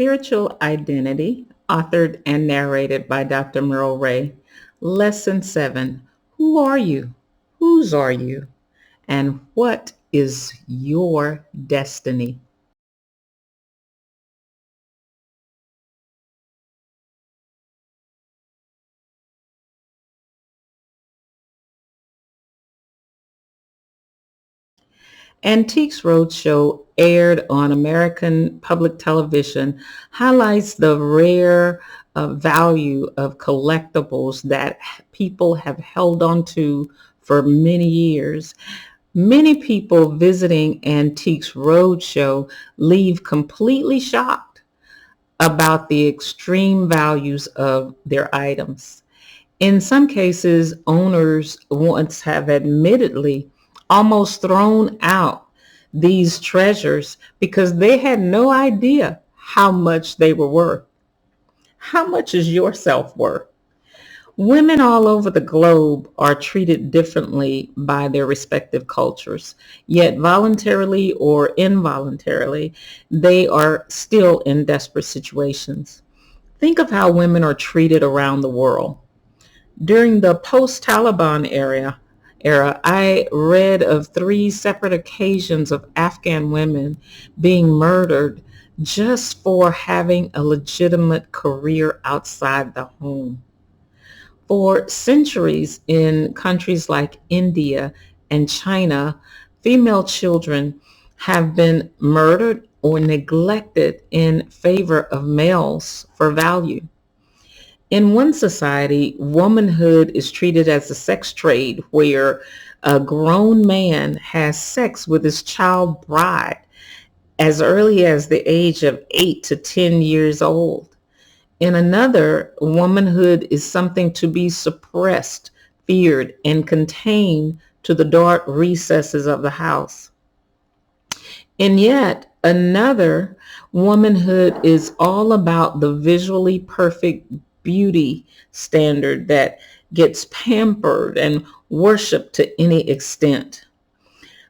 Spiritual Identity, authored and narrated by Dr. Merle Ray. Lesson 7. Who are you? Whose are you? And what is your destiny? Antiques Roadshow, aired on American public television, highlights the rare value of collectibles that people have held on to for many years. Many people visiting Antiques Roadshow leave completely shocked about the extreme values of their items. In some cases, owners once have admittedly almost thrown out these treasures because they had no idea how much they were worth. How much is your self-worth? Women all over the globe are treated differently by their respective cultures, yet voluntarily or involuntarily, they are still in desperate situations. Think of how women are treated around the world. During the post-Taliban era, I read of 3 separate occasions of Afghan women being murdered just for having a legitimate career outside the home. For centuries in countries like India and China, female children have been murdered or neglected in favor of males for value. In one society, womanhood is treated as a sex trade where a grown man has sex with his child bride as early as the age of 8 to 10 years old. In another, womanhood is something to be suppressed, feared, and contained to the dark recesses of the house. And yet another, womanhood is all about the visually perfect beauty standard that gets pampered and worshiped to any extent.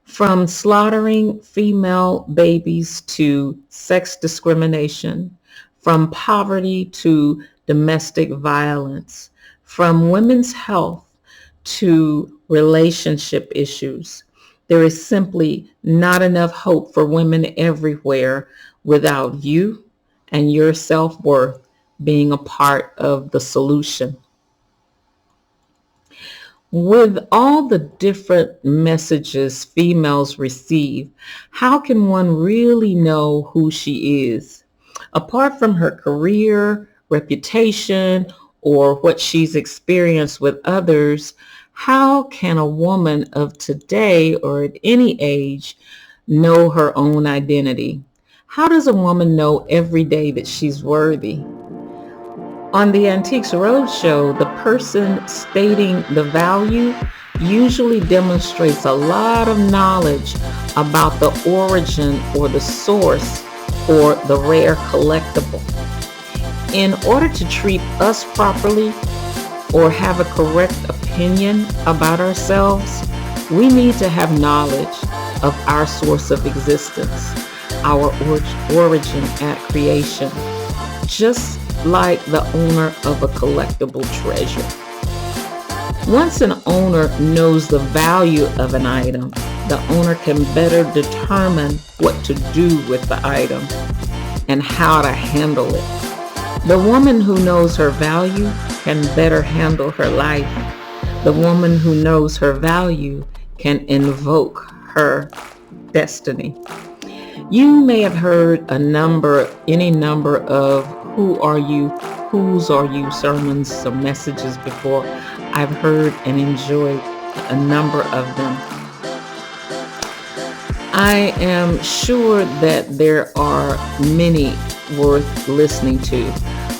From slaughtering female babies to sex discrimination, from poverty to domestic violence, from women's health to relationship issues. There is simply not enough hope for women everywhere without you and your self-worth being a part of the solution. With all the different messages females receive, how can one really know who she is? Apart from her career, reputation, or what she's experienced with others, how can a woman of today or at any age know her own identity? How does a woman know every day that she's worthy? On the Antiques Roadshow, the person stating the value usually demonstrates a lot of knowledge about the origin or the source for the rare collectible. In order to treat us properly or have a correct opinion about ourselves, we need to have knowledge of our source of existence, our origin at creation, just like the owner of a collectible treasure. Once an owner knows the value of an item, the owner can better determine what to do with the item and how to handle it. The woman who knows her value can better handle her life. The woman who knows her value can invoke her destiny. You may have heard any number of who are you, whose are you sermons or messages before. I've heard and enjoyed a number of them. I am sure that there are many worth listening to.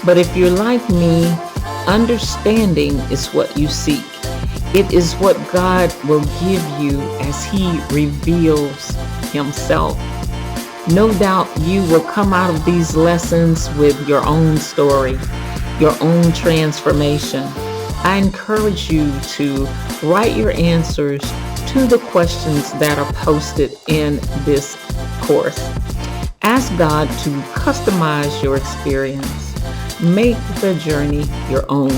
But if you're like me, understanding is what you seek. It is what God will give you as He reveals Himself. No doubt you will come out of these lessons with your own story, your own transformation. I encourage you to write your answers to the questions that are posted in this course. Ask God to customize your experience. Make the journey your own.